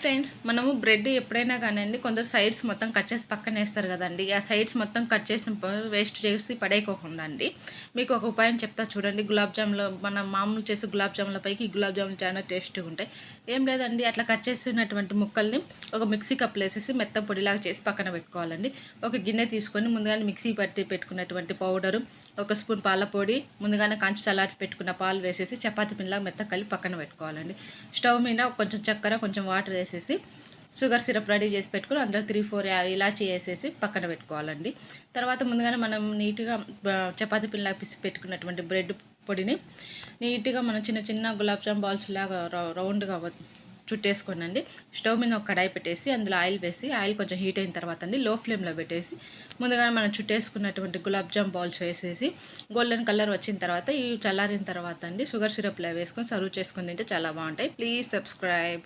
Friends, మనము bread ఎప్పుడైనా కానివ్వండి కొందరు సైడ్స్ మొత్తం కట్ చేసి పక్కన వేస్తారు కదండి. ఆ సైడ్స్ మొత్తం కట్ చేసిన వేస్ట్ చేసి పడేయకోకుండా అండి మీకు ఒక ఉపాయం చెప్తా చూడండి. గులాబ్ జామ్లో మనం మామూలు చేసి గులాబ్ జాముల పైకి ఈ గులాబ్ జాములు చాలా టేస్ట్గా ఉంటాయి. ఏం లేదండి, అట్లా కట్ చేసినటువంటి ముక్కల్ని ఒక మిక్సీ కప్లో వేసేసి మెత్త పొడిలాగా చేసి పక్కన పెట్టుకోవాలండి. ఒక గిన్నె తీసుకొని ముందుగానే మిక్సీ పట్టి పెట్టుకున్నటువంటి పౌడరు, ఒక స్పూన్ పాల పొడి, ముందుగానే కాంచి చల్లార్చి పెట్టుకున్న పాలు వేసేసి చపాతీ పిండిలాగా మెత్త కలిపి పక్కన పెట్టుకోవాలండి. స్టవ్ మీద కొంచెం చక్కెర, కొంచెం వాటర్ వేసేసి షుగర్ సిరప్ రెడీ చేసి పెట్టుకుని అందులో 3-4 ఇలాచీ వేసేసి పక్కన పెట్టుకోవాలండి. తర్వాత ముందుగానే మనం నీట్గా చపాతీ పిండిలా పిసి పెట్టుకున్నటువంటి బ్రెడ్ పొడిని నీట్గా మనం చిన్న చిన్న గులాబ్ జామ్ బాల్స్ లాగా రౌండ్గా చుట్టేసుకోనండి. స్టవ్ మీద ఒక కడాయి పెట్టేసి అందులో ఆయిల్ వేసి ఆయిల్ కొంచెం హీట్ అయిన తర్వాత అండి లో ఫ్లేమ్లో పెట్టేసి ముందుగా మనం చుట్టేసుకున్నటువంటి గులాబ్ జామ్ బాల్స్ వేసేసి గోల్డెన్ కలర్ వచ్చిన తర్వాత ఈ చల్లారిన తర్వాత అండి షుగర్ సిరప్లో వేసుకొని సర్వ్ చేసుకొని తింటే చాలా బాగుంటాయి. Please subscribe.